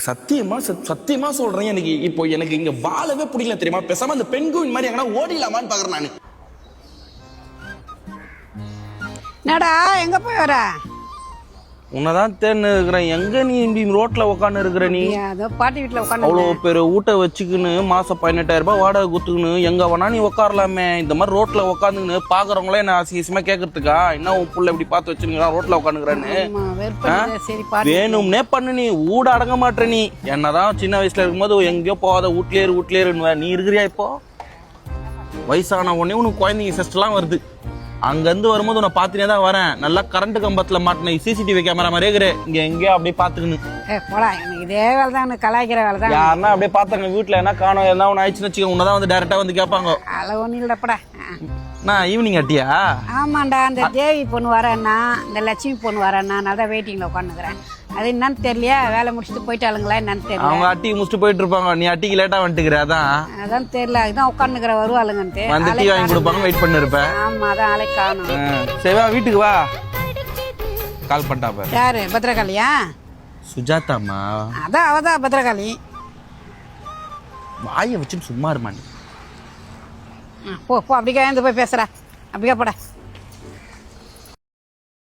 சத்தியமா சொல்றேன், எனக்கு இப்போ எனக்கு இங்க வாழவே பிடிக்கல தெரியுமா. பேசாம அந்த பெண்குயின் மாதிரி எங்கன்னா ஓடிடலாமான்னு பாக்குறேன் நானு. என்னடா எங்க போய் வர? உன்னதான் தேன்னு இருக்கிறேன். எங்க நீ இப்படி ரோட்ல உட்காந்து இருக்கிற நீ? அதோ பாட்டி வீட்டுல உட்காந்து அவ்வளோ பேர் ஊட்ட வச்சுக்கின்னு மாசம் 18,000 ரூபாய் வாடகை குத்துக்குன்னு எங்க வேணா நீ உட்காரலாமே. இந்த மாதிரி ரோட்ல உட்காந்துன்னு பாக்குறவங்களே என்ன அசிங்கமா கேக்குறதுக்கா? என்ன உன் புள்ள இப்படி பார்த்து வச்சுருங்களா ரோட்ல உட்காந்துக்கிறான்னு? வேணும்னே பண்ணு, நீ ஊட அடங்க மாட்டேற. நீ என்னதான் சின்ன வயசுல இருக்கும்போது எங்கேயோ போகாத வீட்லயே இருன்னு நீ இருக்கிறியா? இப்போ வயசான உடனே உனக்கு குழந்தைங்க சிஸ்டர்லாம் வருது. அங்கேருந்து வரும்போது உன்னை பார்த்துனே தான் வரேன். நல்லா கரண்ட் கம்பத்தில் மாட்டின சிசிடிவி கேமரா மாதிரியே இருக்கிறேன். இங்கே எங்கேயோ அப்படியே பார்த்துக்கணும். போடா, எனக்கு இதே வேலை தான், கலாய்க்கிற வேலை தான். யாருன்னா அப்படியே பார்த்தாங்க வீட்டில் என்ன காணும் என்ன ஒன்று ஆயிடுச்சுன்னு வச்சுக்கோங்க, உன்னை தான் வந்து டேரெக்டாக வந்து கேட்பாங்க. அதில் ஒன்றும் இல்லைப்படா. நான் ஈவினிங் அட்டியா? ஆமாண்டா, இந்த தேவி பொண்ணு வரேன்னா, இந்த லட்சுமி பொண்ணு வரேன்னா, நான் தான் வெயிட்டிங்கில் உட்காந்துக்கிறேன். அது என்னன்னு தெரியலையா, வேலை முடிச்சுட்டு போயிட்டாளுங்களா என்னன்னு தெரியல. அவங்க அட்டிக்கு முடிச்சுட்டு போயிட்டு இருப்பாங்க, நீ அட்டிக்கு லேட்டாக வந்துட்டுக்கிற. அதான் தெரியல, அதுதான் உட்காந்துக்கிற வருவாளுங்கன்ட்டு வந்து டீ வாங்கி கொடுப்பாங்க, வெயிட் பண்ணி இருப்பேன். ஆமா, அதான் ஆளை காணும். சரி வா வீட்டுக்கு வா. கால் பண்ணிட்டா பாரு. யாரு? பத்ரகாளியா? சுஜாதாமா. அதான் அவதான் பத்ரகாளி. வாயை வச்சுட்டு சும்மா இருமா நீ. போ போ, அப்படிக்கா எழுந்து போய் பேசுற. அப்படிக்கா போட.